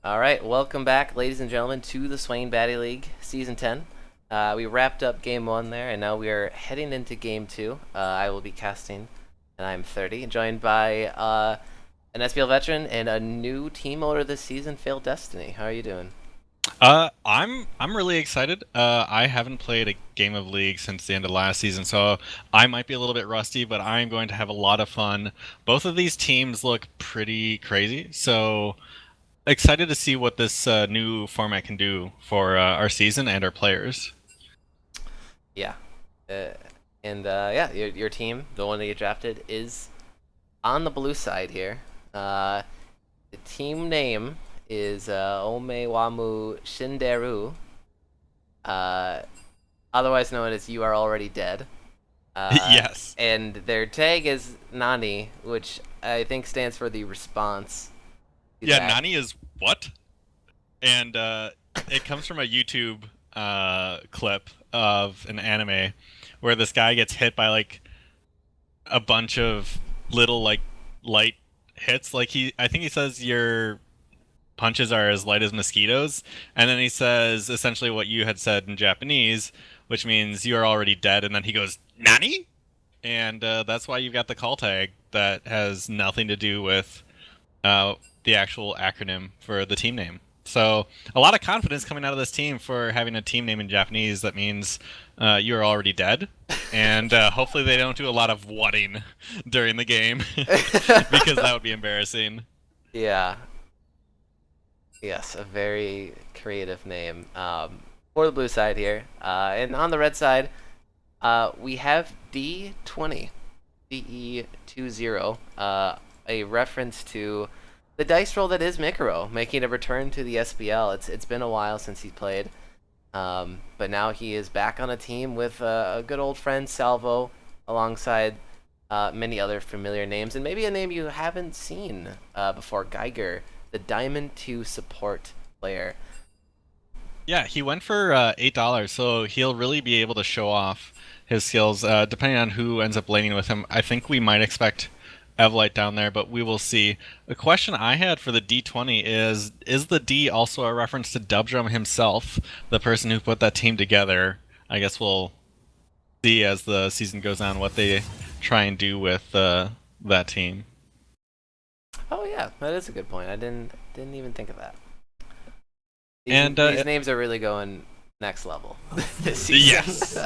All right, welcome back, ladies and gentlemen, to the Swain Batty League Season 10. We wrapped up Game 1 there, and now we are heading into Game 2. I will be casting, and I'm 30, joined by an SBL veteran and a new team owner this season, Failed Destiny. How are you doing? I'm really excited. I haven't played a game of League since the end of last season, so I might be a little bit rusty, but I'm going to have a lot of fun. Both of these teams look pretty crazy, so excited to see what this new format can do for our season and our players. Yeah. Uh, and your team, the one that you drafted, is on the blue side here. Uh, the team name is Omewamu Shinderu, uh, otherwise known as You Are Already Dead. Yes. And their tag is NANI, which I think stands for the response to Yeah, that. Nani is what? And it comes from a YouTube clip of an anime where this guy gets hit by like a bunch of little like light hits. I think he says your punches are as light as mosquitoes, and then he says essentially what you had said in Japanese, which means you are already dead. And then he goes "Nani," and that's why you've got the call tag that has nothing to do with uh, the actual acronym for the team name. So a lot of confidence coming out of this team for having a team name in Japanese that means you're already dead, and hopefully they don't do a lot of whatting during the game because that would be embarrassing. Yeah, yes, a very creative name for the blue side here. And on the red side, we have D20, DE20, a reference to the dice roll that is Mikuro, making a return to the SBL. It's been a while since he's played, but now he is back on a team with a good old friend Salvo, alongside many other familiar names, and maybe a name you haven't seen before, Geiger, the Diamond 2 support player. Yeah, he went for $8, so he'll really be able to show off his skills. Depending on who ends up laning with him, I think we might expect Evlight down there, but we will see. The question I had for the D20 is the D also a reference to Dubdrum himself, the person who put that team together? I guess we'll see as the season goes on what they try and do with that team. Oh yeah, that is a good point. I didn't even think of that. These And these names are really going next level this season. yes.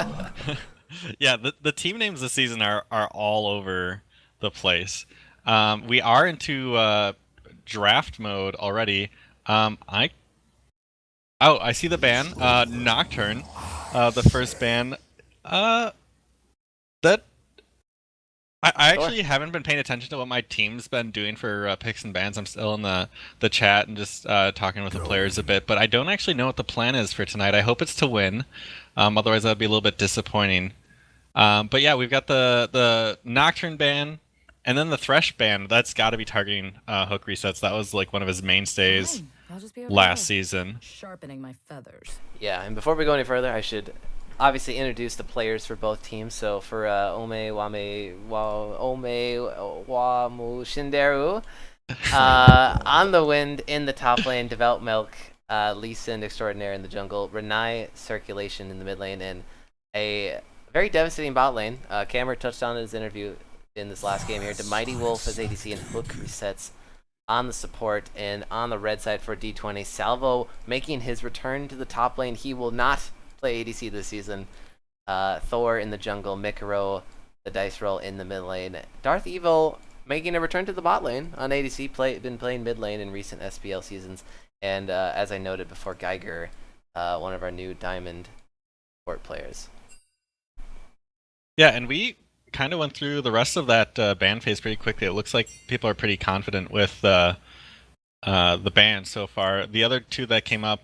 Yeah, the team names this season are all over the place. We are into draft mode already. I I see the ban. Nocturne, the first ban. Uh, that I Sure. actually haven't been paying attention to what my team's been doing for picks and bans. I'm still in the chat and just talking with the players a bit, but I don't actually know what the plan is for tonight. I hope it's to win. Otherwise, that'd be a little bit disappointing. But yeah, we've got the Nocturne ban, and then the Thresh ban. That's got to be targeting hook resets. That was like one of his mainstays Fine, I'll just be over last there, season. sharpening my feathers. Yeah, and before we go any further, I should obviously introduce the players for both teams. So for Ome Wamu Shinderu, on the wind in the top lane, Develop Milk, Lee Sin Extraordinaire in the jungle, Renai Circulation in the mid lane, and a very devastating bot lane. Cameron touched on in his interview in this last game here. The Mighty Wolf as ADC and Hook resets on the support, and on the red side for D20, Salvo making his return to the top lane. He will not play ADC this season. Thor in the jungle, Mikuro, the dice roll in the mid lane. Darth Evil making a return to the bot lane on ADC, been playing mid lane in recent SBL seasons. And as I noted before, Geiger, one of our new Diamond support players. Yeah, and we kind of went through the rest of that ban phase pretty quickly. It looks like people are pretty confident with the ban so far. The other two that came up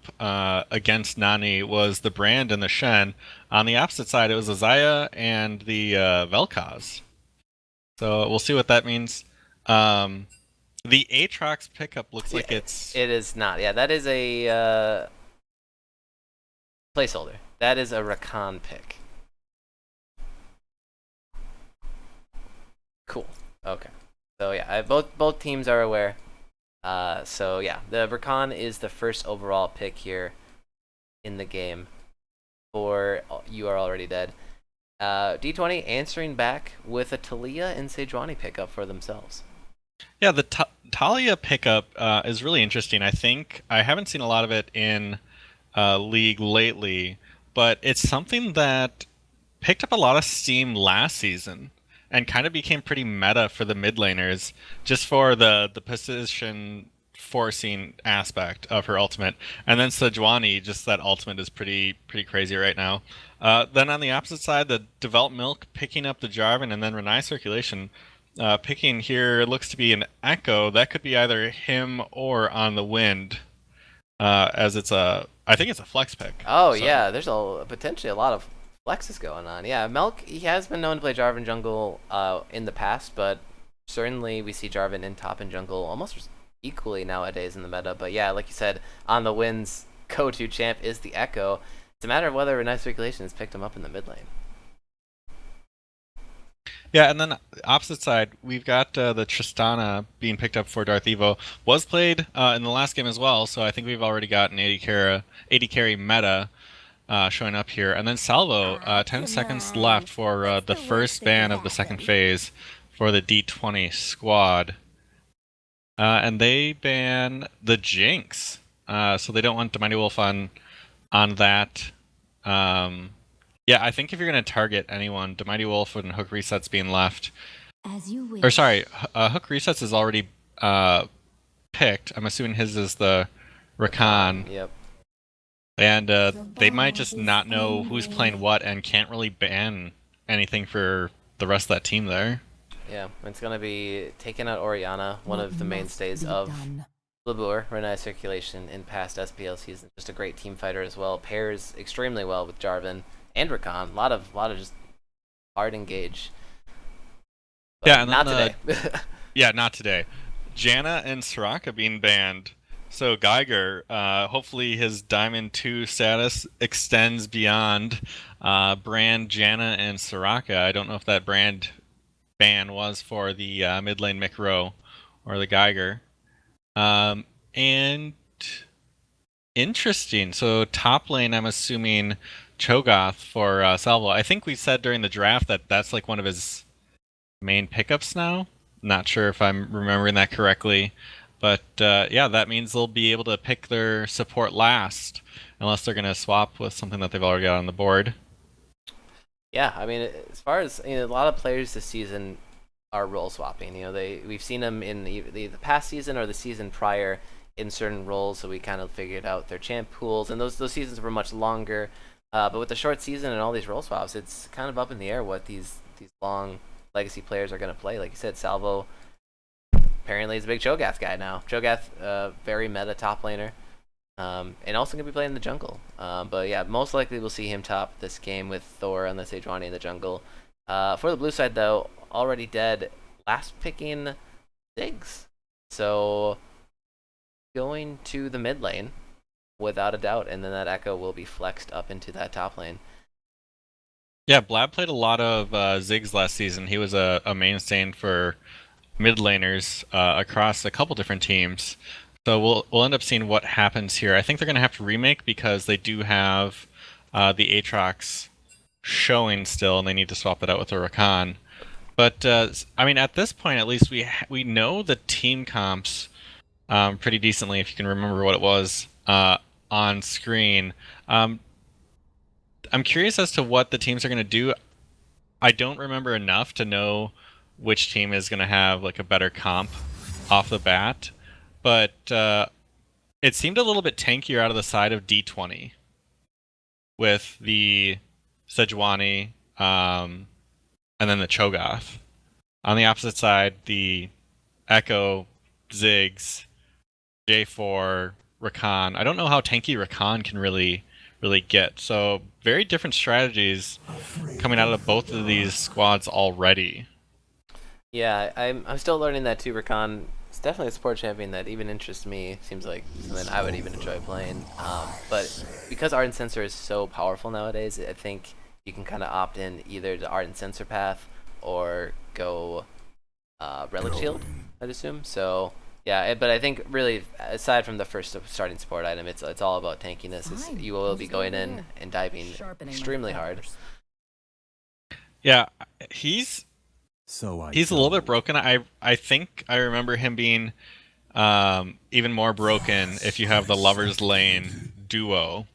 against Nani was the Brand and the Shen. On the opposite side, it was Azaya and the Vel'Koz. So we'll see what that means. The Aatrox pickup looks like it's... It is not. Yeah, that is a placeholder. That is a Rakan pick. Cool. Okay. So yeah, both teams are aware So yeah, the Rakan is the first overall pick here in the game for You Are Already Dead. D20 answering back with a Talia and Sejuani pickup for themselves. Yeah, the Talia pickup is really interesting. I think I haven't seen a lot of it in League lately, but it's something that picked up a lot of steam last season and kind of became pretty meta for the mid laners just for the position forcing aspect of her ultimate. And then Sejuani, just that ultimate is pretty crazy right now. Then on the opposite side, the Developed Milk picking up the Jarvan, and then Renai Circulation picking here looks to be an Echo. That could be either him or On the Wind, as I think it's a flex pick. Oh so. yeah, there's potentially a lot of flexes going on. Yeah, Melk, he has been known to play Jarvan jungle in the past, but certainly we see Jarvan in top and jungle almost equally nowadays in the meta. But yeah, like you said, On the Wind's go-to champ is the Echo. It's a matter of whether Renai Circulation has picked him up in the mid lane. Yeah, and then opposite side, we've got the Tristana being picked up for Darth Evo. Was played in the last game as well, so I think we've already got an 80 carry meta showing up here. And then Salvo, 10 seconds left for the first ban of the second phase for the D20 squad. And they ban the Jinx, so they don't want Mighty Wolf on that. Yeah, I think if you're going to target anyone, the Mighty Wolf and Hook Resets being left. As you wish. Or sorry, Hook Resets is already picked. I'm assuming his is the Rakan. Yep. And they might just not know who's playing what and can't really ban anything for the rest of that team there. Yeah, it's going to be taking out Orianna, one of the mainstays of Labur, Renai Circulation in past SBL seasons. Just a great team fighter as well. Pairs extremely well with Jarvan and Rakan. A lot of just hard engage. But yeah, and not then, today. Yeah, not today. Janna and Soraka being banned. So Geiger, hopefully his Diamond 2 status extends beyond brand Janna and Soraka. I don't know if that brand ban was for the mid lane Mikro or the Geiger. And interesting. So top lane, I'm assuming Cho'Gath for Salvo. I think we said during the draft that that's like one of his main pickups now. Not sure if I'm remembering that correctly. But yeah, that means they'll be able to pick their support last, unless they're going to swap with something that they've already got on the board. Yeah, I mean, as far as a lot of players this season are role swapping. We've seen them in the past season or the season prior in certain roles, so we kind of figured out their champ pools, and those seasons were much longer. But with the short season and all these role swaps, it's kind of up in the air what these long legacy players are going to play. Like you said, Salvo apparently is a big Cho'Gath guy now. Cho'Gath, very meta top laner, and also going to be playing in the jungle. But yeah, most likely we'll see him top this game with Thor on the Sejuani in the jungle. For the blue side, though, Already Dead, last picking Ziggs. So going to the mid lane without a doubt, and then that Echo will be flexed up into that top lane. Yeah, Blab played a lot of Ziggs last season. He was a mainstay for mid laners across a couple different teams. So we'll end up seeing what happens here. I think they're going to have to remake because they do have the Aatrox showing still, and they need to swap that out with a Rakan. But I mean, at this point, at least we know the team comps pretty decently, if you can remember what it was on screen. I'm curious as to what the teams are going to do. I don't remember enough to know which team is going to have like a better comp off the bat, but it seemed a little bit tankier out of the side of D20 with the Sejuani and then the Cho'Gath. On the opposite side, the Echo, Ziggs, J4, Rakan. I don't know how tanky Rakan can really get. So very different strategies coming out of both of these squads already. Yeah, I'm still learning that too. Rakan is definitely a support champion that even interests me. Seems like something I would even enjoy playing. But because Ardent Sensor is so powerful nowadays, I think you can kind of opt in either the Ardent Sensor path or go Relic Shield, I'd assume. So Yeah, but I think really, aside from the first starting support item, it's all about tankiness. Fine, You will I'll be just going leave it in here. and diving Sharpening my extremely hard. feathers. Yeah, he's So he's a little bit broken. I think I remember him being even more broken if you have the Lover's Lane duo,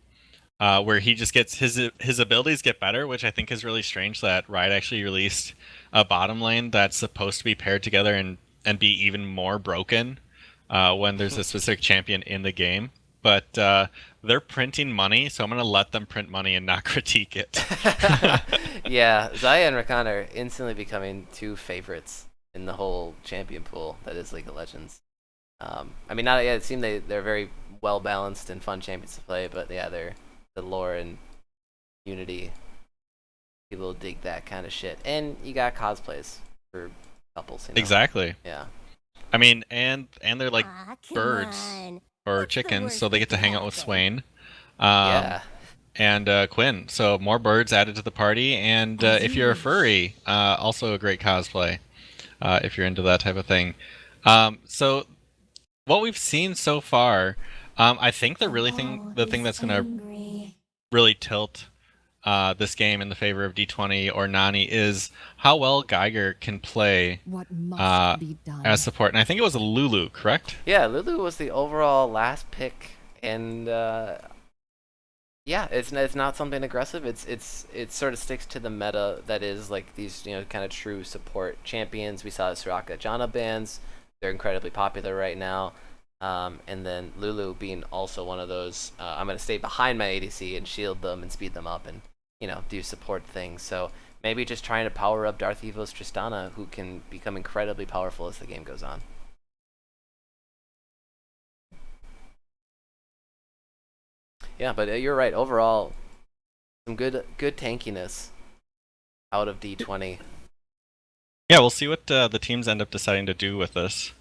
where he just gets his abilities get better, which I think is really strange that Riot actually released a bottom lane that's supposed to be paired together and be even more broken when there's a specific champion in the game. But they're printing money, so I'm gonna let them print money and not critique it. Yeah, Zaya and Rakan are instantly becoming two favorites in the whole champion pool that is League of Legends. I mean, not yeah, it seems they're very well balanced and fun champions to play, but yeah, they're the lore and unity. People dig that kind of shit, and you got cosplays for couples. You know? Exactly. Yeah. I mean, and they're like birds or chickens, so they get to hang out with Swain. Yeah. And Quinn. So more birds added to the party, and if you're a furry, also a great cosplay if you're into that type of thing. So what we've seen so far, I think the thing that's gonna really tilt this game in the favor of D20 or NANI is how well Geiger can play What must be done? as support. And I think it was a Lulu, correct? Yeah, Lulu was the overall last pick, and yeah, it's not something aggressive. It sort of sticks to the meta that is like these kind of true support champions. We saw Soraka Janna bans; they're incredibly popular right now. And then Lulu being also one of those. I'm gonna stay behind my ADC and shield them and speed them up and do support things. So maybe just trying to power up Darth Evo's Tristana, who can become incredibly powerful as the game goes on. Yeah, but you're right. Overall, some good tankiness out of D20. Yeah, we'll see what the teams end up deciding to do with this.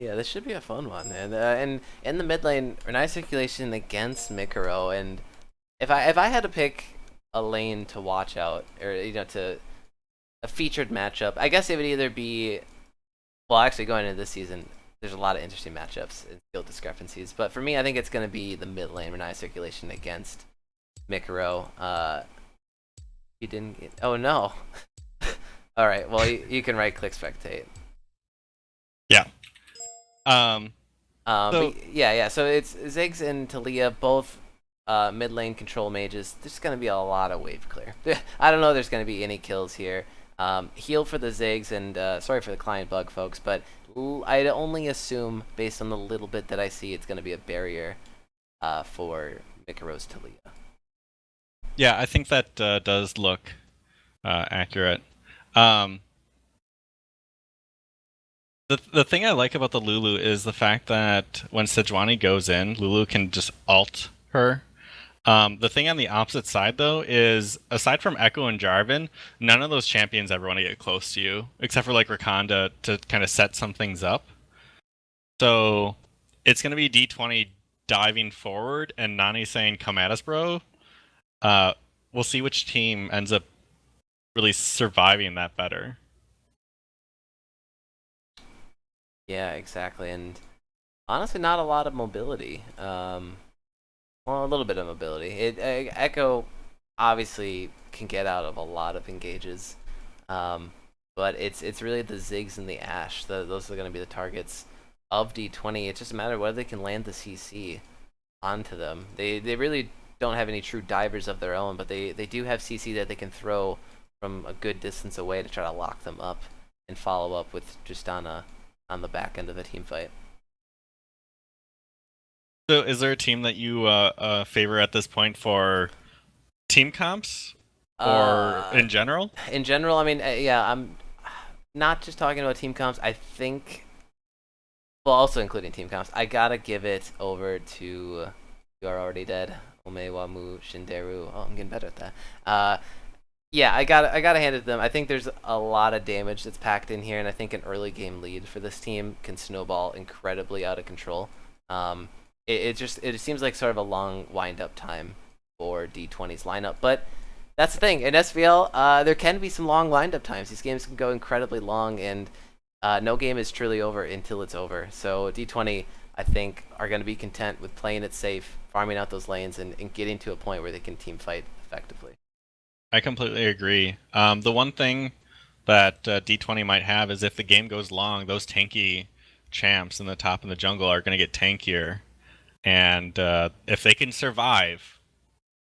Yeah, this should be a fun one. And in the mid lane, Renai circulation against Mikaro, and if I had to pick a lane to watch out, or to a featured matchup, I guess it would either be, well, actually going into this season, there's a lot of interesting matchups and skill discrepancies. But for me, I think it's going to be the mid lane Renai circulation against Mikaro. You didn't get. Oh no. All right. Well, you can right click spectate. Yeah. Yeah. So it's Ziggs and Talia, both mid lane control mages. There's going to be a lot of wave clear. I don't know if there's going to be any kills here. Heal for the Ziggs, and sorry for the client bug, folks, but I'd only assume, based on the little bit that I see, it's going to be a barrier for Mikaro's Talia. Yeah, I think that does look accurate. The thing I like about the Lulu is the fact that when Sejuani goes in, Lulu can just ult her. The thing on the opposite side, though, is aside from Echo and Jarvan, none of those champions ever want to get close to you, except for like Rakan to kind of set some things up. So it's going to be D20 diving forward and Nani saying, "Come at us, bro." We'll see which team ends up really surviving that better. Yeah, exactly. And honestly, not a lot of mobility. Well, a little bit of mobility. Echo obviously can get out of a lot of engages, but it's really the Ziggs and the Ashe. Those are going to be the targets of D20. It's just a matter of whether they can land the CC onto them. They really don't have any true divers of their own, but they do have CC that they can throw from a good distance away to try to lock them up and follow up with Tristana on the back end of the team fight. So is there a team that you favor at this point for team comps or in general? In general, I mean, yeah, I'm not just talking about team comps. I think, well, also including team comps, I gotta give it over to You Are Already Dead, Omewamu Shinderu. Oh, I'm getting better at that. Yeah, I gotta hand it to them. I think there's a lot of damage that's packed in here, and I think an early game lead for this team can snowball incredibly out of control. It seems like sort of a long wind up time for D20's lineup, but That's the thing. In SBL, there can be some long wind-up times. These games can go incredibly long, and no game is truly over until it's over. So D20, I think, are going to be content with playing it safe, farming out those lanes, and getting to a point where they can team fight effectively. I completely agree. The one thing that D20 might have is if the game goes long, those tanky champs in the top and the jungle are going to get tankier. And if they can survive,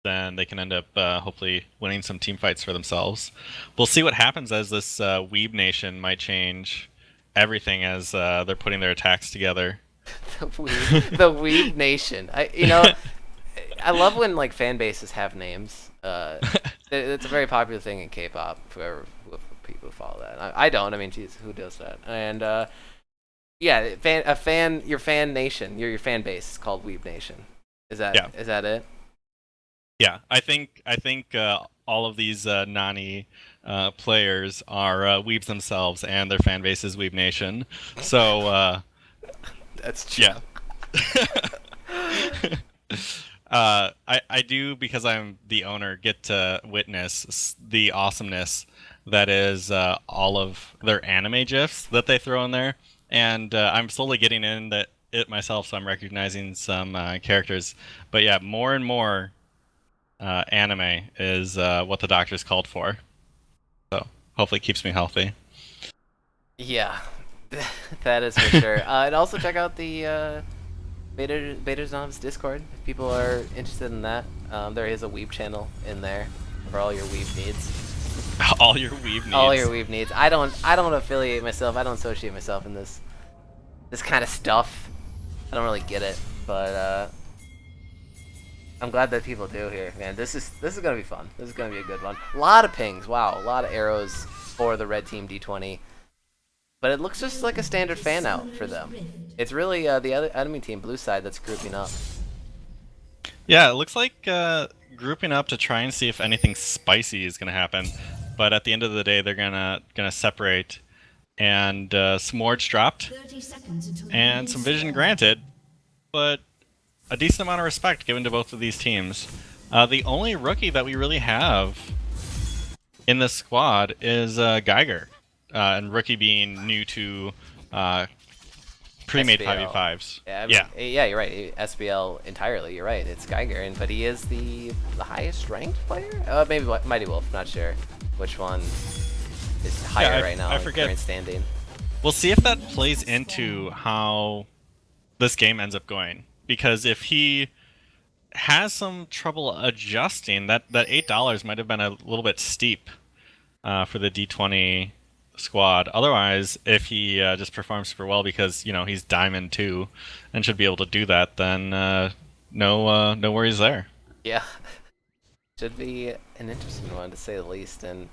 then they can end up hopefully winning some team fights for themselves. We'll see what happens as this Weeb Nation might change everything as they're putting their attacks together. The Weeb Nation. I love when like fan bases have names. It's a very popular thing in K-pop. Whoever people who follow that. I don't. I mean, geez, who does that? And yeah, your fan nation, your fan base is called Weeb Nation. Is that it? Yeah, I think all of these NANI players are Weebs themselves, and their fan base is Weeb Nation. So that's true. Yeah. I do, because I'm the owner, get to witness the awesomeness that is all of their anime gifs that they throw in there, and I'm slowly getting into it myself, so I'm recognizing some characters. But yeah, more and more anime is what the doctors called for, so hopefully it keeps me healthy. Yeah, that is for sure. And also check out the Beta Zom's Discord if people are interested in that. There is a Weeb channel in there for all your Weeb needs. All your Weeb needs. All your Weeb needs. I don't affiliate myself. I don't associate myself in this kind of stuff. I don't really get it, but I'm glad that people do here, man. This is gonna be fun. This is gonna be a good one. A lot of pings. Wow, a lot of arrows for the red team D20. But it looks just like a standard fan out for them. It's really the other enemy team, blue side, that's grouping up. Yeah, it looks like grouping up to try and see if anything spicy is gonna happen. But at the end of the day, they're gonna separate, and some wards dropped, and some vision granted, but a decent amount of respect given to both of these teams. The only rookie that we really have in this squad is Geiger, and rookie being new to pre-made 5v5s. Yeah, you're right. SBL entirely. You're right. It's Geiger, but he is the highest ranked player. Maybe Mighty Wolf. Not sure which one is higher right now. I forget. Current standing. We'll see if that plays into how this game ends up going. Because if he has some trouble adjusting, that $8 might have been a little bit steep for the D20 squad. Otherwise, if he just performs super well because he's Diamond 2 and should be able to do that, then no worries there. Yeah, should be an interesting one to say the least. And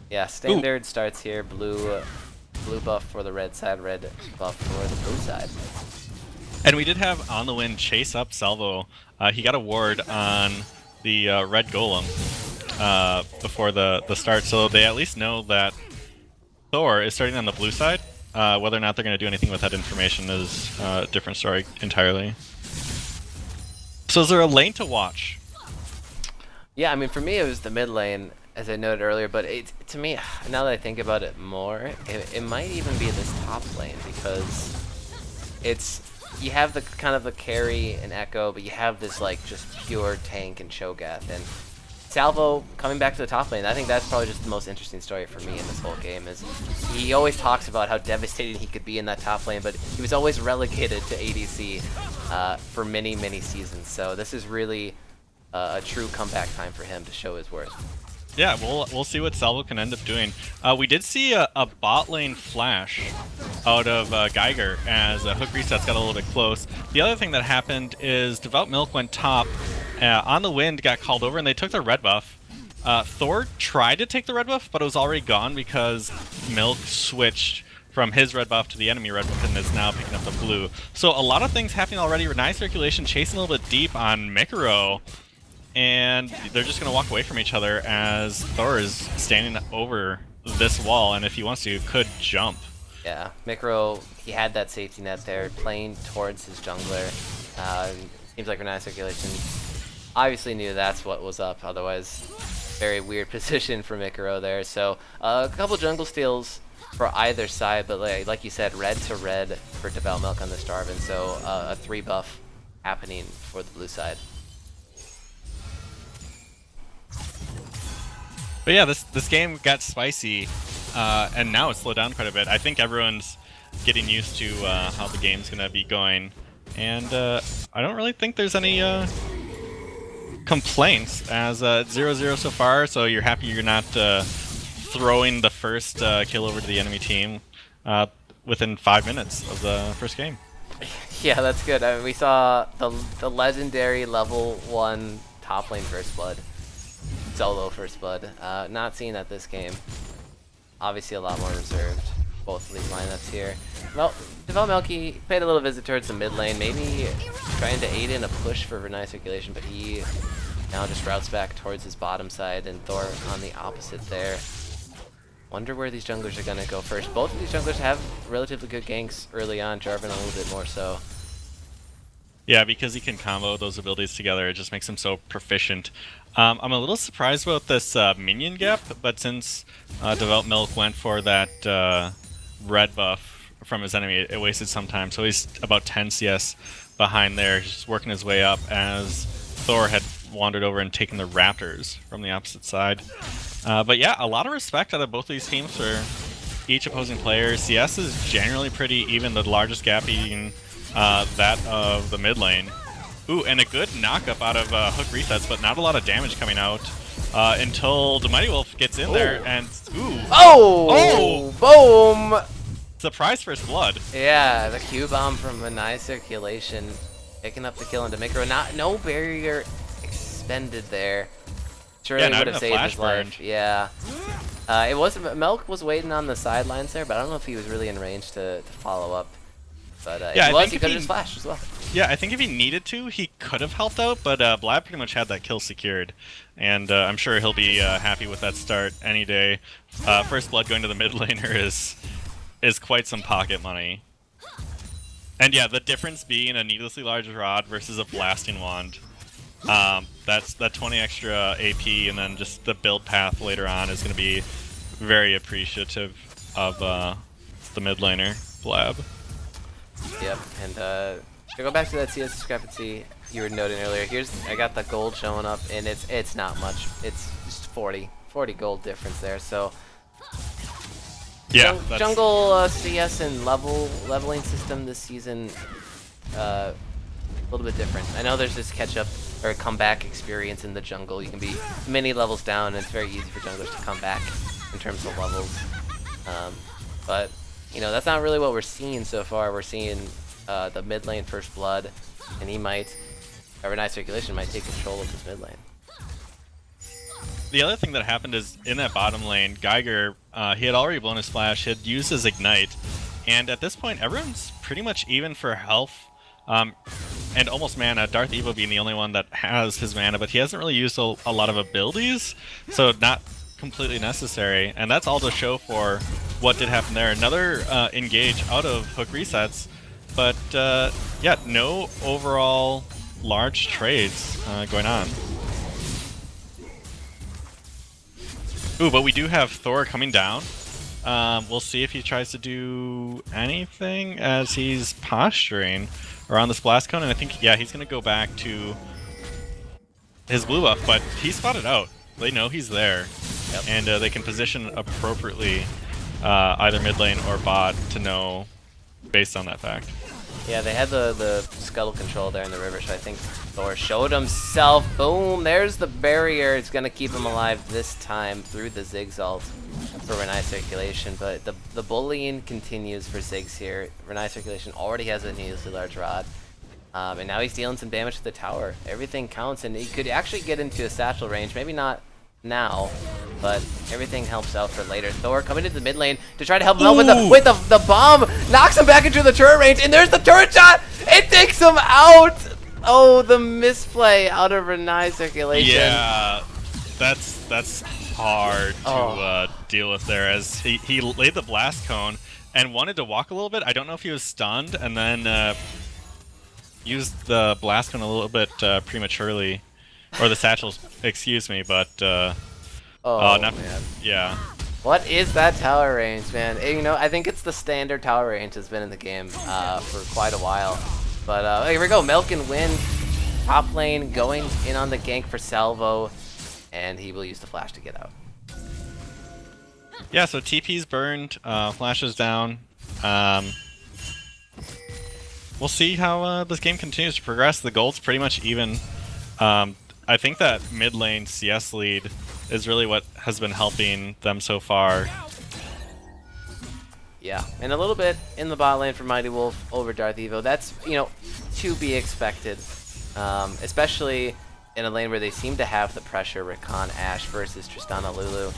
yeah, standard starts here. Blue buff for the red side, red buff for the blue side. And we did have On the Wind chase up Salvo. He got a ward on the red golem before the start, so they at least know that Thor is starting on the blue side. Whether or not they're going to do anything with that information is a different story entirely. So is there a lane to watch? Yeah, I mean, for me it was the mid lane, as I noted earlier, but to me, now that I think about it more, it might even be this top lane, because you have the kind of the carry and echo, but you have this like just pure tank and Cho'Gath, and Salvo coming back to the top lane. I think that's probably just the most interesting story for me in this whole game. Is he always talks about how devastating he could be in that top lane, but he was always relegated to ADC for many seasons. So this is really a true comeback time for him to show his worth. Yeah, we'll see what Salvo can end up doing. We did see a bot lane flash out of Geiger as Hook Resets got a little bit close. The other thing that happened is Devout Milk went top. On the Wind got called over, and they took the red buff. Thor tried to take the red buff, but it was already gone because Milk switched from his red buff to the enemy red buff and is now picking up the blue. So a lot of things happening already. Nice circulation, chasing a little bit deep on Mikuro. And they're just going to walk away from each other as Thor is standing over this wall, and if he wants to, could jump. Yeah, Mikuro, he had that safety net there, playing towards his jungler. Seems like Renai circulation obviously knew that's what was up, otherwise very weird position for Mikuro there. So a couple jungle steals for either side, but like you said, red to red for Devout Milk on the Starvin. So a 3 buff happening for the blue side. But yeah, this game got spicy, and now it's slowed down quite a bit. I think everyone's getting used to how the game's gonna be going, and I don't really think there's any complaints as 0-0 so far. So you're happy you're not throwing the first kill over to the enemy team within 5 minutes of the first game. Yeah, that's good. I mean, we saw the legendary level 1 top lane First Blood. Solo First Blood. Not seeing that this game. Obviously a lot more reserved. Both of these lineups here. Well, Devout Melky paid a little visit towards the mid lane, maybe trying to aid in a push for Renai circulation, but he now just routes back towards his bottom side, and Thor on the opposite there. Wonder where these junglers are gonna go first. Both of these junglers have relatively good ganks early on, Jarvan a little bit more so. Yeah, because he can combo those abilities together, it just makes him so proficient. I'm a little surprised about this minion gap, but since Devout Milk went for that red buff from his enemy, it wasted some time. So he's about 10 CS behind there, just working his way up as Thor had wandered over and taken the Raptors from the opposite side. But yeah, a lot of respect out of both of these teams for each opposing player. CS is generally pretty even, the largest gap being that of the mid lane. Ooh, and a good knock-up out of hook resets, but not a lot of damage coming out until the Mighty Wolf gets in there and... Ooh! Oh! Boom! Surprise First Blood. Yeah, the Q-bomb from Renai circulation, picking up the kill into Mikuro. No barrier expended there. Surely would have saved his life. Yeah. It was Milk was waiting on the sidelines there, but I don't know if he was really in range to follow up. But yeah, if he was, he could have just flashed as well. Yeah, I think if he needed to, he could have helped out, but Blab pretty much had that kill secured. And I'm sure he'll be happy with that start any day. First Blood going to the mid laner is quite some pocket money. And yeah, the difference being a needlessly large rod versus a blasting wand. That's that 20 extra AP, and then just the build path later on is going to be very appreciative of the mid laner, Blab. Yep, and to go back to that CS discrepancy you were noting earlier, I got the gold showing up, and it's not much. It's just 40 gold difference there. So yeah, jungle CS and leveling system this season a little bit different. I know there's this catch up or comeback experience in the jungle. You can be many levels down, and it's very easy for junglers to come back in terms of levels. But you know, that's not really what we're seeing so far. We're seeing the mid lane First Blood, and Renai circulation might take control of this mid lane. The other thing that happened is in that bottom lane, Geiger, he had already blown his flash, he had used his ignite, and at this point everyone's pretty much even for health and almost mana. Darth Evo being the only one that has his mana, but he hasn't really used a lot of abilities, so not completely necessary, and that's all to show for what did happen there. Another engage out of hook resets, but yeah, no overall large trades going on. Ooh, but we do have Thor coming down. We'll see if he tries to do anything as he's posturing around this blast cone, and I think, yeah, he's going to go back to his blue buff, but he's spotted out. They know he's there, yep. And they can position appropriately either mid lane or bot to know based on that fact. Yeah, they had the scuttle control there in the river, so I think Thor showed himself. Boom, there's the barrier. It's going to keep him alive this time through the Ziggs ult for Renai circulation, but the bullying continues for Ziggs here. Renai circulation already has a needlessly large rod, and now he's dealing some damage to the tower. Everything counts, and he could actually get into a satchel range, maybe not now, but everything helps out for later. Thor coming into the mid lane to try to help him out with the bomb, knocks him back into the turret range, and there's the turret shot! It takes him out! Oh, the misplay out of Renai circulation. Yeah, that's hard to deal with there, as he laid the blast cone and wanted to walk a little bit. I don't know if he was stunned, and then used the blast cone a little bit prematurely. Or the satchels, excuse me, but Oh, Not, man. yeah. What is that tower range, man? You know, I think it's the standard tower range that's been in the game for quite a while. But here we go, Milk and Wind, top lane, going in on the gank for Salvo, and he will use the flash to get out. Yeah, so TP's burned, flashes down. We'll see how this game continues to progress. The gold's pretty much even. I think that mid lane CS lead is really what has been helping them so far. Yeah, and a little bit in the bot lane for Mighty Wolf over Darth Evo. That's, you know, to be expected, especially in a lane where they seem to have the pressure. Rakan Ashe versus Tristana Lulu.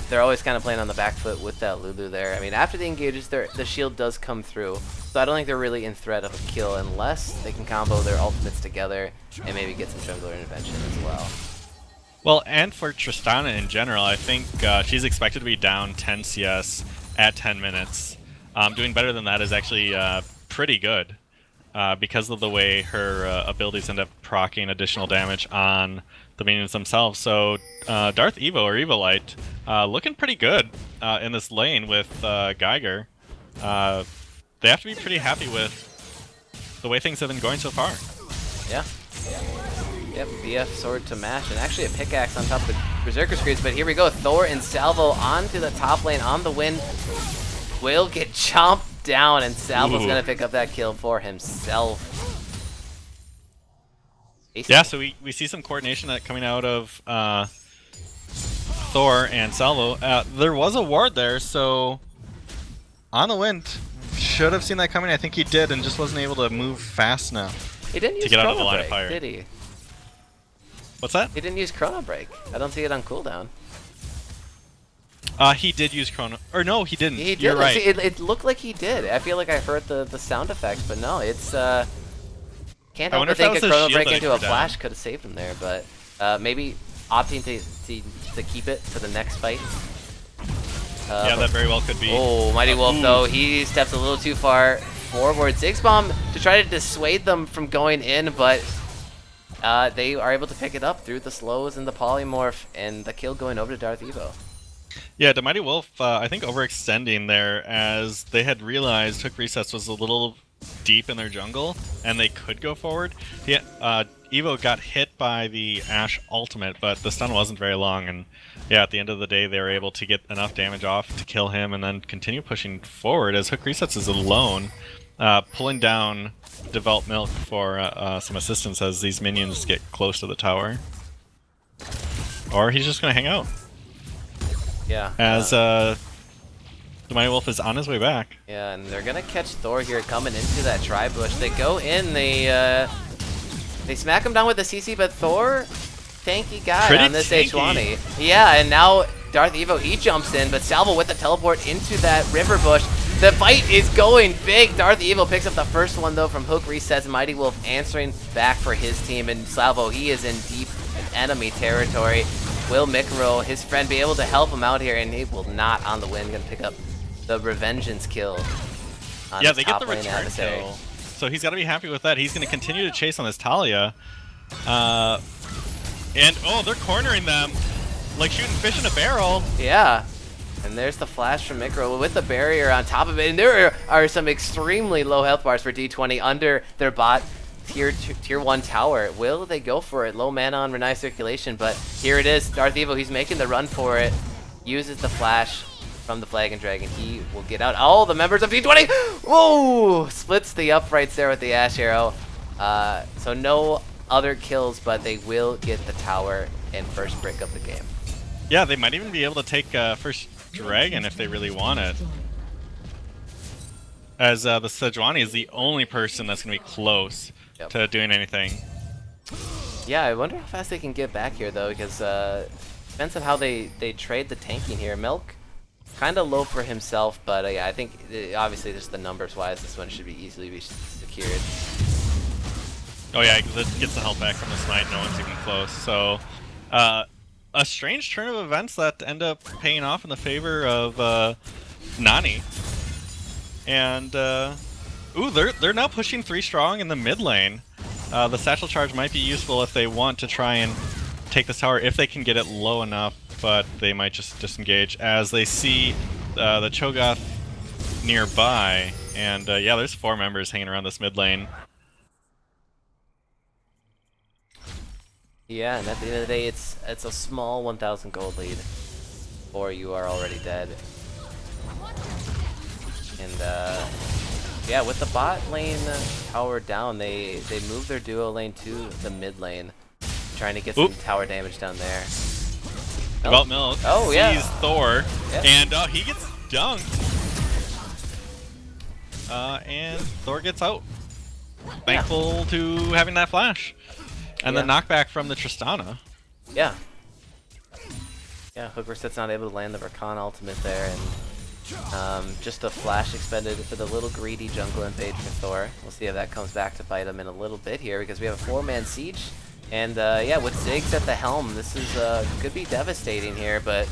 They're always kind of playing on the back foot with that Lulu there. I mean, after the engages, the shield does come through, so I don't think they're really in threat of a kill unless they can combo their ultimates together and maybe get some jungler intervention as well. Well, and for Tristana in general, I think she's expected to be down 10 CS at 10 minutes. Doing better than that is actually pretty good because of the way her abilities end up proccing additional damage on the minions themselves. So Darth Evo or Evolite looking pretty good in this lane with Geiger. They have to be pretty happy with the way things have been going so far. Yeah. Yep, BF sword to match, and actually a pickaxe on top of the Berserker Screeds, but here we go, Thor and Salvo onto the top lane on the Wind. Will get chomped down, and Salvo's gonna pick up that kill for himself. Yeah, so we see some coordination coming out of Thor and Salvo. There was a ward there, so on the Wind should have seen that coming. I think he did, and just wasn't able to move fast enough He didn't use to get out of the Chrono line of Break, fire. did he? What's that? He didn't use Chrono Break. I don't see it on cooldown. He did use Chrono, or no, he didn't. He did. You're right. See, it looked like he did. I feel like I heard the sound effects, but no, it's can't help but think a Chrono Break into a flash could have saved him there, but maybe opting to keep it to the next fight. Yeah, that very well could be. Oh, Mighty Wolf though, he steps a little too far forward. Ziggs Bomb to try to dissuade them from going in, but they are able to pick it up through the slows and the polymorph, and the kill going over to Darth Evo. Yeah, the Mighty Wolf, I think overextending there as they had realized Hook Resets was a little deep in their jungle, and they could go forward. Yeah, Evo got hit by the Ashe ultimate, but the stun wasn't very long, and yeah, at the end of the day, they were able to get enough damage off to kill him and then continue pushing forward as Hook Resets is alone, pulling down Develop Milk for some assistance as these minions get close to the tower. Or he's just going to hang out. Yeah. As the Mighty Wolf is on his way back. Yeah, and they're gonna catch Thor here coming into that tri-bush. They go in, they smack him down with the CC, but Thor, tanky guy Pretty on this tanky. H1. Yeah, and now Darth Evo, he jumps in, but Salvo with the teleport into that river bush. The fight is going big. Darth Evo picks up the first one though from Hook Resets. Mighty Wolf answering back for his team, and Salvo, he is in deep enemy territory. Will Mikro, his friend, be able to help him out here? And he will not on the Wind. Gonna pick up the Revengeance kill. On Yeah, they get the lane return adversary. kill. So he's got to be happy with that. He's going to continue to chase on this Talia. And, oh, they're cornering them. Like shooting fish in a barrel. Yeah. And there's the flash from Mikro with the barrier on top of it. And there are some extremely low health bars for D20 under their bot tier 1 tower. Will they go for it? Low mana on Renai circulation, but here it is. Darth Evo, he's making the run for it. Uses the flash from the Flag and Dragon. He will get out. All the members of D20! Whoa! Splits the uprights there with the Ash Arrow. So no other kills, but they will get the tower and first brick of the game. Yeah, they might even be able to take first Dragon if they really want it. As the Sejuani is the only person that's going to be close to doing anything. Yeah, I wonder how fast they can get back here, though, because depends on how they trade the tanking here. Milk, kind of low for himself, but yeah, I think obviously just the numbers-wise, this one should be easily secured. Oh yeah, because it gets the health back from the smite, no one's even close. So, a strange turn of events that end up paying off in the favor of NANI. And, ooh, they're now pushing 3 strong in the mid lane. The satchel charge might be useful if they want to try and take this tower if they can get it low enough, but they might just disengage as they see the Cho'Gath nearby. And yeah, there's 4 members hanging around this mid lane. Yeah, and at the end of the day, it's a small 1,000 gold lead, or you are already dead. And yeah, with the bot lane tower down, they move their duo lane to the mid lane, trying to get some tower damage down there. Develop Milk sees Thor, and he gets dunked. And Thor gets out. Thankful to having that flash. And the knockback from the Tristana. Yeah. Yeah, Hookerset's not able to land the Rakan ultimate there, and just a flash expended for the little greedy jungle invade for Thor. We'll see if that comes back to bite him in a little bit here, because we have a 4-man siege. And yeah, with Ziggs at the helm, this is could be devastating here, but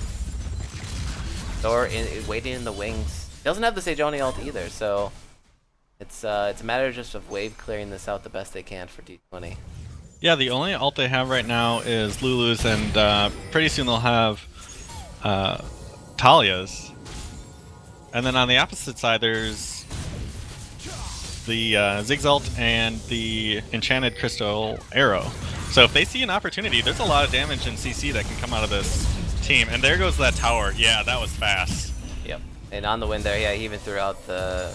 Thor waiting in the wings. Doesn't have the Sejuani ult either, so it's a matter just of wave clearing this out the best they can for D20. Yeah, the only ult they have right now is Lulu's, and pretty soon they'll have Talia's. And then on the opposite side, there's the Ziggs ult and the Enchanted Crystal Arrow. So if they see an opportunity, there's a lot of damage in CC that can come out of this team. And there goes that tower. Yeah, that was fast. Yep. And on the win there, yeah, he even threw out the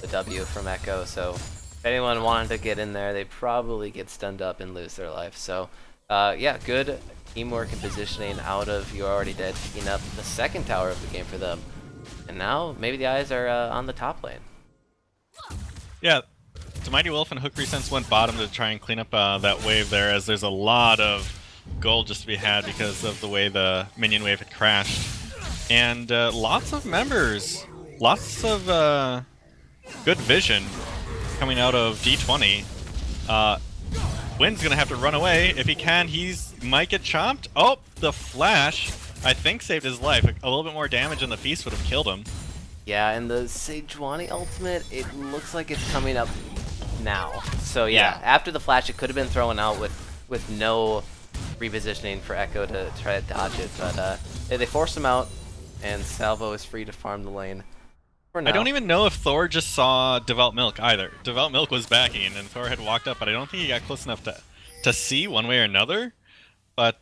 W from Echo, so if anyone wanted to get in there, they probably get stunned up and lose their life. So yeah, good teamwork and positioning out of You're Already Dead, picking up the 2nd tower of the game for them. And now maybe the eyes are on the top lane. Yeah, the Mighty Wolf and Hook Resense went bottom to try and clean up that wave there, as there's a lot of gold just to be had because of the way the minion wave had crashed. And lots of members, lots of good vision coming out of D20. Wynn's gonna have to run away. If he can, might get chomped. Oh, the flash, I think, saved his life. A little bit more damage and the feast would have killed him. Yeah, and the Sejuani ultimate, it looks like it's coming up now. So yeah, after the flash, it could have been thrown out with no repositioning for Echo to try to dodge it. But they forced him out, and Salvo is free to farm the lane. I don't even know if Thor just saw Develop Milk either. Develop Milk was backing, and Thor had walked up, but I don't think he got close enough to see one way or another. But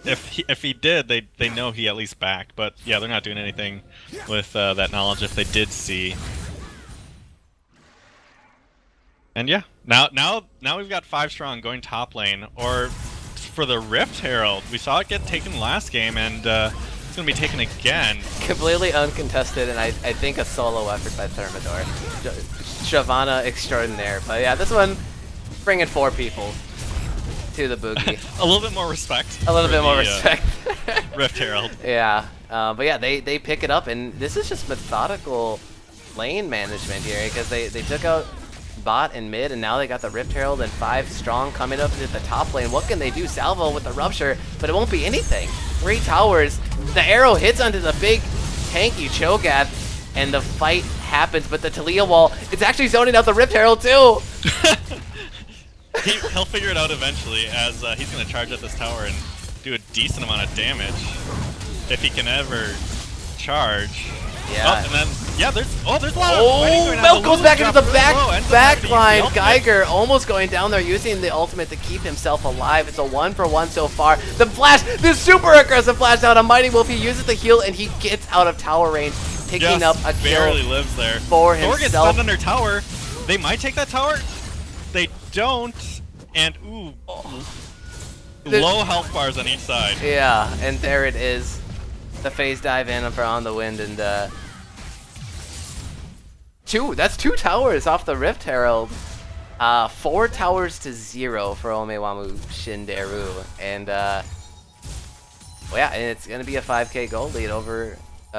if he did, they know he at least backed. But yeah, they're not doing anything with that knowledge if they did see. And yeah, now we've got 5 strong going top lane. Or for the Rift Herald, we saw it get taken last game, and it's going to be taken again. Completely uncontested, and I think a solo effort by Thermidor. Shyvana extraordinaire. But yeah, this one bringing 4 people to the boogie. A little bit more respect. A little bit more respect. Rift Herald. Yeah, but yeah, they pick it up, and this is just methodical lane management here, because they took out bot and mid, and now they got the Rift Herald and 5 strong coming up into the top lane. What can they do? Salvo with the Rupture, but it won't be anything. 3 towers. The arrow hits onto the big tanky Cho'Gath, and the fight happens, but the Talia wall, it's actually zoning out the Rift Herald too! He'll figure it out eventually, as he's going to charge at this tower and do a decent amount of damage. If he can ever charge. Yeah. Oh, and then, yeah, there's a lot of fighting going on. Milk goes back into the back line. The Geiger almost going down there, using the ultimate to keep himself alive. It's a 1-for-1 so far. The flash, the super aggressive flash out on Mighty Wolf. He uses the heal, and he gets out of tower range, picking up a kill. Barely lives there. For Thor himself. gets stunned under tower. They might take that tower. They don't. And low health bars on each side. Yeah, and there it is. The phase dive in for On the Wind, and that's 2 towers off the Rift Herald. 4 towers to 0 for Omewamu Shinderu, and well, yeah, and it's gonna be a 5K gold lead over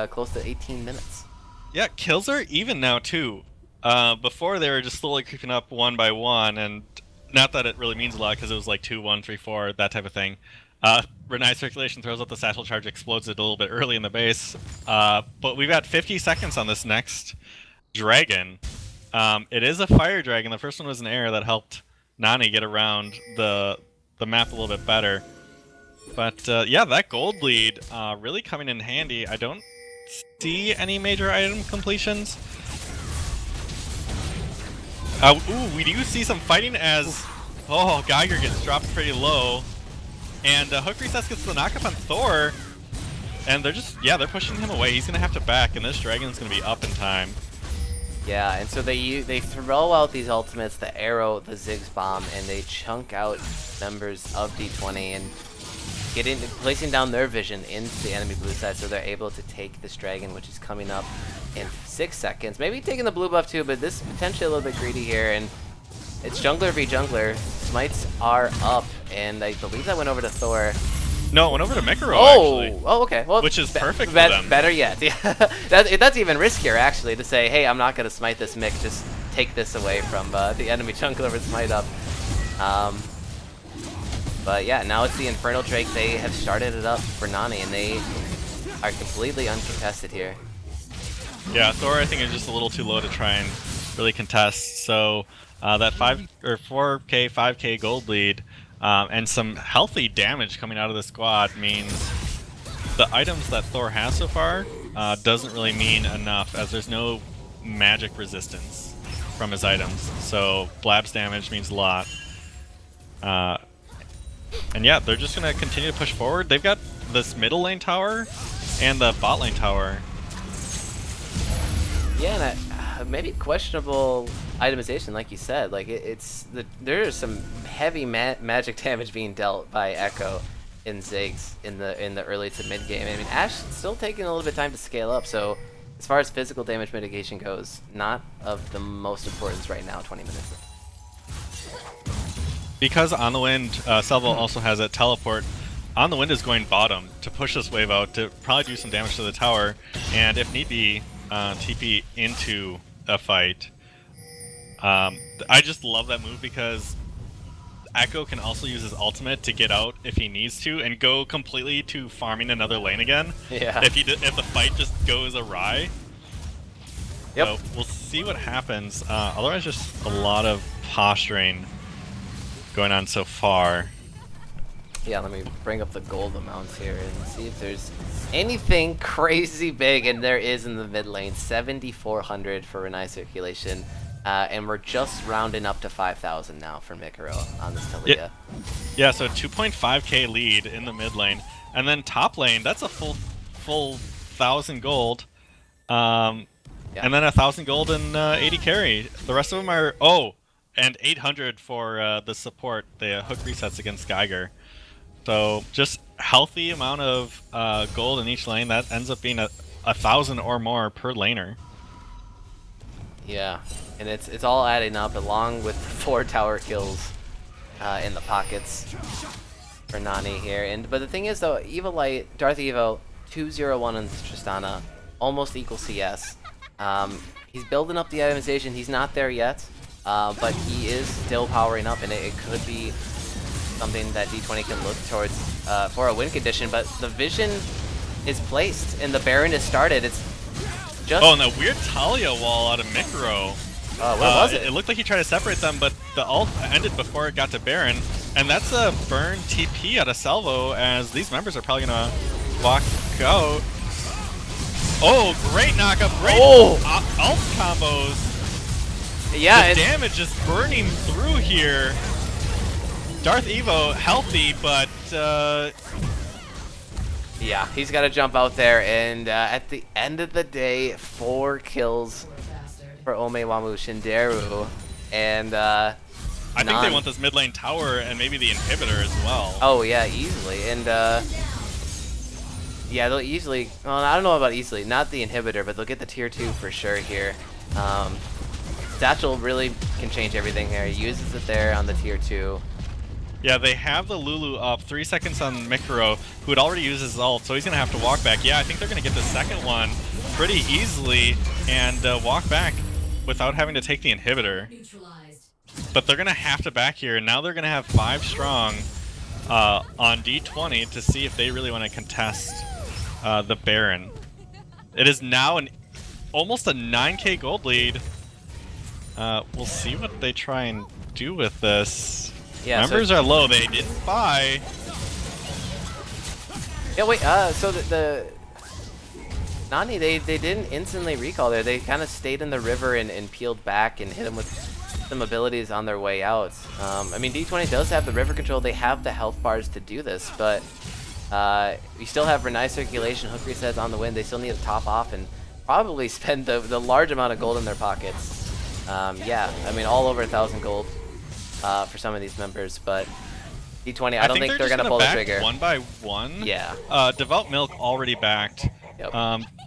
close to 18 minutes. Yeah, kills are even now too. Before they were just slowly creeping up one by one, and not that it really means a lot because it was like 2, 1, 3, 4, that type of thing. Renai's circulation throws out the satchel charge, explodes it a little bit early in the base. But we've got 50 seconds on this next dragon. It is a fire dragon. The first one was an air that helped NANI get around the map a little bit better. But yeah, that gold lead really coming in handy. I don't see any major item completions. Ooh, we do see some fighting as Geiger gets dropped pretty low, and Hook Recess gets the knockup on Thor, and they're pushing him away. He's gonna have to back, and this dragon's gonna be up in time. Yeah, and so they throw out these ultimates, the arrow, the Ziggs bomb, and they chunk out members of D20 and placing down their vision into the enemy blue side, so they're able to take this dragon, which is coming up in 6 seconds. Maybe taking the blue buff too, but this is potentially a little bit greedy here, and it's jungler v jungler. Smites are up, and I believe that went over to Thor. No, it went over to Mikaro, actually. Oh, okay. Well, which is perfect for them. Better yet. Yeah. That's even riskier, actually, to say, hey, I'm not going to smite this Mick, just take this away from the enemy jungler with smite up. But yeah, now it's the Infernal Drake. They have started it up for NANI, and they are completely uncontested here. Yeah, Thor I think is just a little too low to try and really contest. So that 4K, 5K gold lead and some healthy damage coming out of the squad means the items that Thor has so far doesn't really mean enough, as there's no magic resistance from his items. So Blab's damage means a lot. And yeah, they're just going to continue to push forward. They've got this middle lane tower and the bot lane tower. Yeah, and maybe questionable itemization, like you said. Like there's some heavy magic damage being dealt by Echo in Ziggs in the early to mid game. I mean, Ashe still taking a little bit of time to scale up. So as far as physical damage mitigation goes, not of the most importance right now. 20 minutes. Because On the Wind, Salvo also has a teleport. On the Wind is going bottom to push this wave out to probably do some damage to the tower, and if need be, TP into a fight. I just love that move because Echo can also use his ultimate to get out if he needs to and go completely to farming another lane again. Yeah. If the fight just goes awry. Yep. So we'll see what happens. Otherwise, just a lot of posturing going on so far. Yeah, let me bring up the gold amounts here and see if there's anything crazy big, and there is in the mid lane. 7,400 for Renai circulation, and we're just rounding up to 5,000 now for Mikaro on this Talia. Yeah, so 2.5k lead in the mid lane, and then top lane, that's a full 1,000 gold, and then 1,000 gold and 80 carry. The rest of them are and 800 for the support, the hook resets against Geiger. So just healthy amount of gold in each lane. That ends up being 1,000 or more per laner. Yeah, and it's all adding up along with the 4 tower kills in the pockets for NANI here. But the thing is though, Evilite, Darth Evo, 201 on Tristana, almost equal CS. He's building up the itemization. He's not there yet. But he is still powering up, and it could be something that D20 can look towards for a win condition. But the vision is placed, and the Baron is started. It's just... and a weird Talia wall out of Mikaro. What was it? It looked like he tried to separate them, but the ult ended before it got to Baron. And that's a burn TP out of Salvo, as these members are probably going to walk out. Oh, great knockup. Great ult combos. Yeah, the damage is burning through here. Darth Evo healthy, but yeah, he's got to jump out there, and at the end of the day, 4 kills for Omewamu Shinderu, and I think they want this mid lane tower and maybe the inhibitor as well. Oh yeah, easily, and yeah, they'll easily. Well, I don't know about easily, not the inhibitor, but they'll get the tier 2 for sure here. Satchel really can change everything here. He uses it there on the tier 2. Yeah, they have the Lulu up 3 seconds on Mikaro, who had already used his ult, so he's going to have to walk back. Yeah, I think they're going to get the second one pretty easily and walk back without having to take the inhibitor. But they're going to have to back here, and now they're going to have 5 strong on D20 to see if they really want to contest the Baron. It is now almost a 9k gold lead. We'll see what they try and do with this. Yeah, Members are low. They didn't buy. Yeah, wait, so the Nani, they didn't instantly recall there. They kind of stayed in the river and peeled back and hit him with some abilities on their way out. I mean, D20 does have the river control. They have the health bars to do this, but you still have Renai circulation, hook resets on the wind. They still need to top off and probably spend the large amount of gold in their pockets. Yeah, I mean, all over 1,000 gold for some of these members, but D20, I don't think they're going to pull the trigger. One by one. Yeah. Develop Milk already backed. Yep.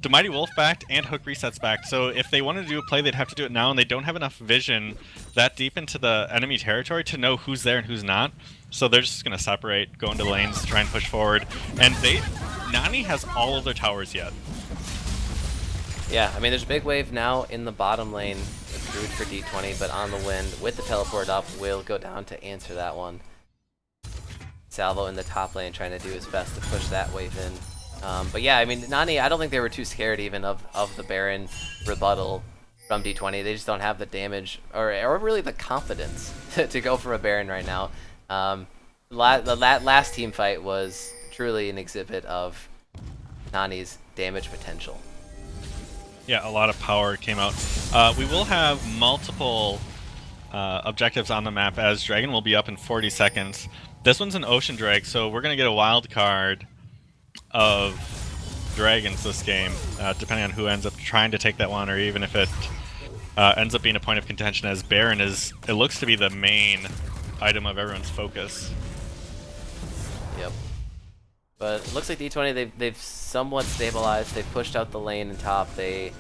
The Mighty Wolf backed and Hook Resets backed. So if they wanted to do a play, they'd have to do it now, and they don't have enough vision that deep into the enemy territory to know who's there and who's not. So they're just going to separate, go into lanes, try and push forward. And Nani has all of their towers yet. Yeah, I mean, there's a big wave now in the bottom lane. It's Druid for D20, but on the wind with the teleport up will go down to answer that one. Salvo in the top lane trying to do his best to push that wave in. But yeah, I mean, Nani, I don't think they were too scared even of the Baron rebuttal from D20. They just don't have the damage or really the confidence to go for a Baron right now. The last team fight was truly an exhibit of Nani's damage potential. Yeah, a lot of power came out. We will have multiple objectives on the map as Dragon will be up in 40 seconds. This one's an Ocean Drake, so we're going to get a wild card of dragons this game, depending on who ends up trying to take that one, or even if it ends up being a point of contention, as Baron it looks to be the main item of everyone's focus. Yep. But it looks like D20, they've somewhat stabilized. They've pushed out the lane and top. They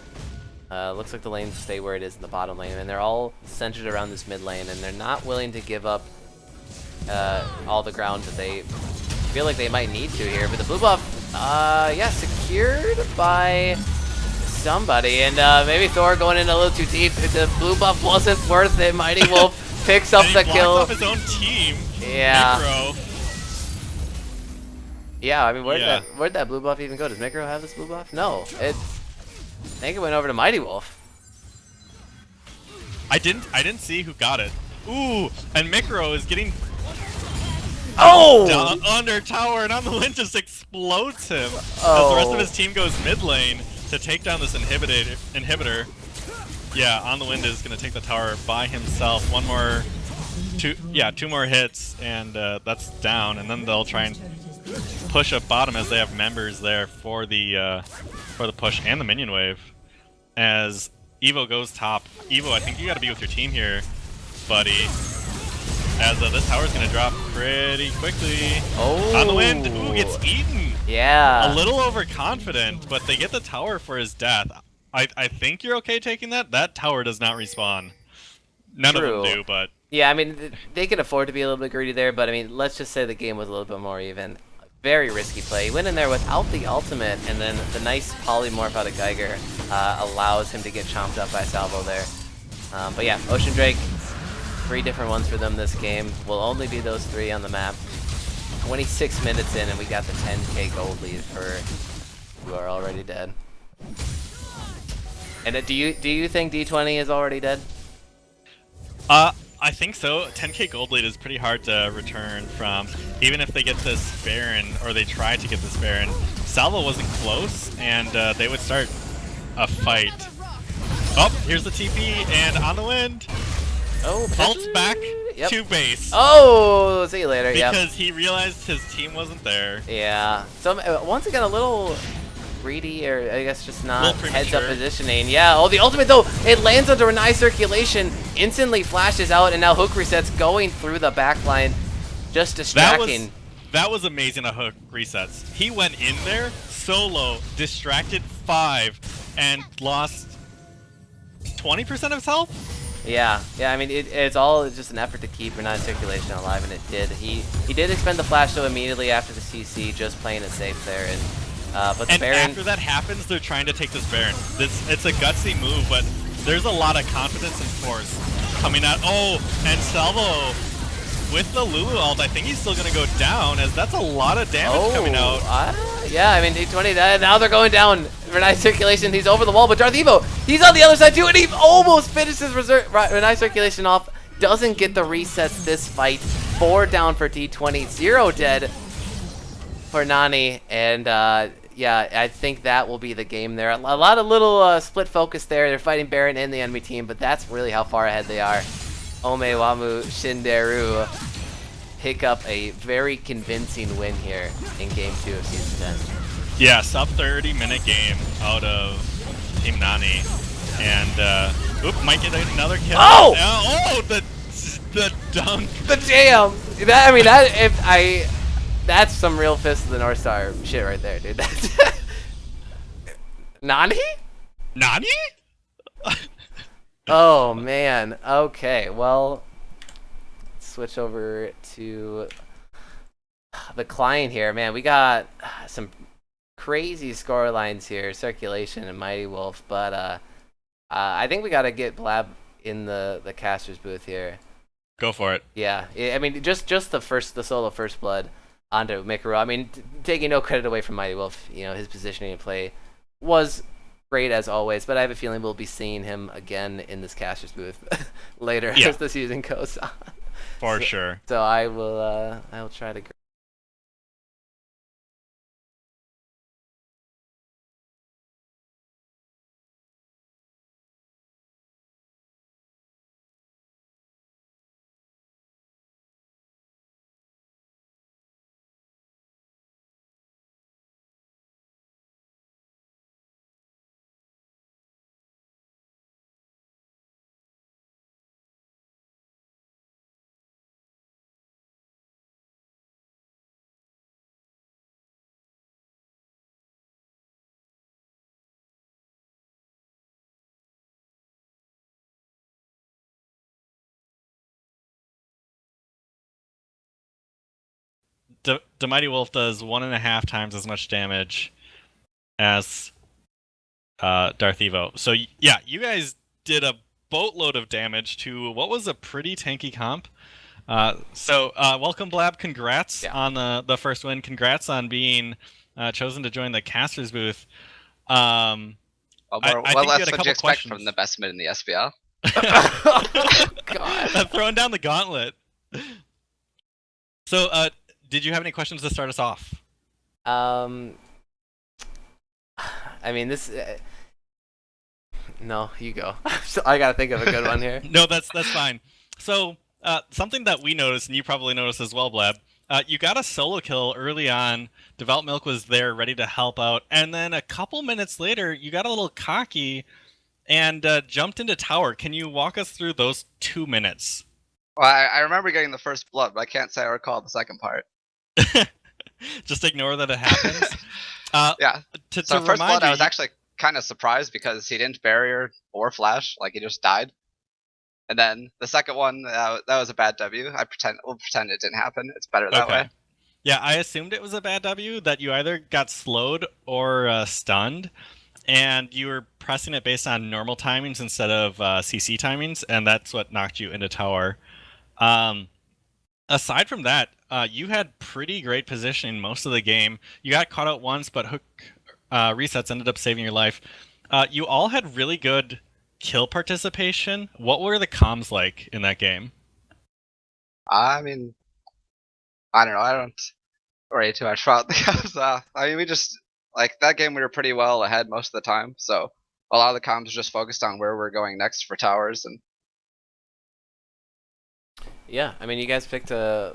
looks like the lanes stay where it is in the bottom lane, and they're all centered around this mid lane, and they're not willing to give up all the ground that they feel like they might need to here. But the blue buff, yeah, secured by somebody, and maybe Thor going in a little too deep. The blue buff wasn't worth it. Mighty Wolf picks up the kill. Off his own team. Yeah. Micro. Yeah, I mean, where'd that blue buff even go? Does Micro have this blue buff? No, I think it went over to Mighty Wolf. I didn't see who got it. Ooh, and Micro is getting down under tower, and on the wind just explodes him as the rest of his team goes mid lane to take down this inhibitor. Yeah, on the wind is gonna take the tower by himself. Two more hits, and that's down, and then they'll try and push up bottom as they have members there for the push and the minion wave. As Evo goes top. Evo, I think you gotta be with your team here, buddy. As this tower's gonna drop pretty quickly. On the wind. Ooh, gets eaten. Yeah. A little overconfident, but they get the tower for his death. I think you're okay taking that. That tower does not respawn. None of them do, but yeah, I mean, they can afford to be a little bit greedy there, but I mean, let's just say the game was a little bit more even. Very risky play. He went in there without the ultimate, and then the nice polymorph out of Geiger allows him to get chomped up by Salvo there. But yeah, Ocean Drake, 3 different ones for them this game. Will only be those 3 on the map. 26 minutes in, and we got the 10k gold lead for who are already dead. And do you think D20 is already dead? I think so. 10k gold lead is pretty hard to return from, even if they get this Baron, or they try to get this Baron. Salvo wasn't close, and they would start a fight. Oh, here's the TP, and on the wind. Oh, ults back to base. Oh, see you later. Because he realized his team wasn't there. Yeah. So once again, a little greedy, or I guess just not heads-up positioning. Yeah, oh, the ultimate, though, it lands under a nice circulation, instantly flashes out, and now hook resets going through the backline, just distracting. That was amazing, a hook resets. He went in there, solo, distracted 5, and lost 20% of his health? Yeah, I mean, it's all just an effort to keep Renai's circulation alive, and it did. He did expend the flash, though, immediately after the CC, just playing it safe there, and but the Baron, after that happens, they're trying to take this Baron. It's a gutsy move, but there's a lot of confidence and force coming out. Oh, and Salvo with the Lulu ult, I think he's still going to go down, as that's a lot of damage coming out. Yeah, I mean, D20, now they're going down. Renai's circulation, he's over the wall, but Darth Evo, he's on the other side too, and he almost finishes Renai's circulation off. Doesn't get the resets this fight. 4 down for D20, 0 dead. for NANI, and yeah, I think that will be the game there. A lot of little split focus there. They're fighting Baron and the enemy team, but that's really how far ahead they are. Ome, Wamu, Shinderu pick up a very convincing win here in Game 2 of Season 10. Yeah, sub 30-minute game out of Team NANI, and might get another kill. Oh! Oh, the dunk. The jam! That's some real Fist of the North Star shit right there, dude. That's NANI? NANI? Oh man. Okay. Well, switch over to the client here. Man, we got some crazy score lines here. Circulation and Mighty Wolf, but I think we gotta get Blab in the caster's booth here. Go for it. Yeah. I mean, just the solo first blood onto Mikuru. I mean, taking no credit away from Mighty Wolf, you know, his positioning and play was great as always, but I have a feeling we'll be seeing him again in this caster's booth later as the season goes on. For sure. So I will try to The Mighty Wolf does 1.5 times as much damage as Darth Evo. So yeah, you guys did a boatload of damage to what was a pretty tanky comp. So welcome, Blab. Congrats on the first win. Congrats on being chosen to join the caster's booth. What less would you expect from the best mid in the SBL? God. Throwing down the gauntlet. So, did you have any questions to start us off? I mean, this. No, you go. I gotta think of a good one here. No, that's fine. So, something that we noticed, and you probably noticed as well, Blab, you got a solo kill early on. Develop Milk was there, ready to help out, and then a couple minutes later, you got a little cocky and jumped into tower. Can you walk us through those 2 minutes? Well, I remember getting the first blood, but I can't say I recall the second part. Just ignore that it happens. Yeah. So first blood, I was actually kind of surprised because he didn't barrier or flash, like he just died. And then the second one, that was a bad W. We'll pretend it didn't happen. It's better that way. Yeah, I assumed it was a bad W, that you either got slowed or stunned, and you were pressing it based on normal timings instead of CC timings, and that's what knocked you into tower. Aside from that, you had pretty great positioning most of the game. You got caught out once, but hook resets ended up saving your life. You all had really good kill participation. What were the comms like in that game? I mean, I don't know. I don't worry too much about the comms. I mean, we just, like, that game we were pretty well ahead most of the time, so a lot of the comms were just focused on where we're going next for towers. And yeah, I mean, you guys picked a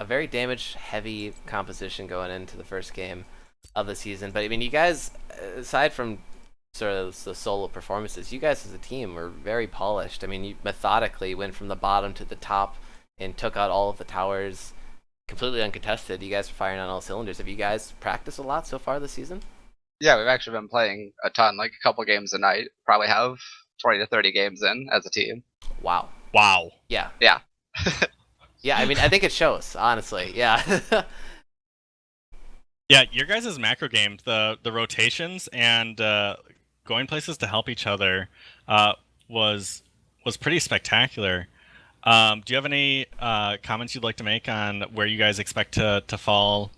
very damage-heavy composition going into the first game of the season. But I mean, you guys, aside from sort of the solo performances, you guys as a team were very polished. I mean, you methodically went from the bottom to the top and took out all of the towers completely uncontested. You guys are firing on all cylinders. Have you guys practiced a lot so far this season? Yeah, we've actually been playing a ton, like a couple games a night. Probably have 20 to 30 games in as a team. Wow. Yeah. Yeah, I mean, I think it shows, honestly. Yeah. Yeah, your guys' macro game, the rotations and going places to help each other was pretty spectacular. Do you have any comments you'd like to make on where you guys expect to fall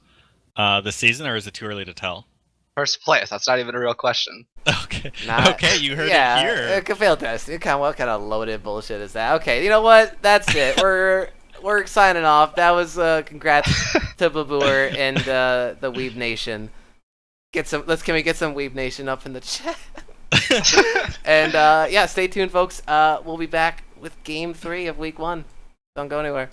this season, or is it too early to tell? First place. That's not even a real question. Okay. Okay, you heard it here. Failed test. What kind of loaded bullshit is that? Okay, you know what? That's it. we're signing off. That was congrats to Baboor and the Weeb Nation. Can we get some Weeb Nation up in the chat? And yeah, stay tuned, folks. We'll be back with Game 3 of Week 1. Don't go anywhere.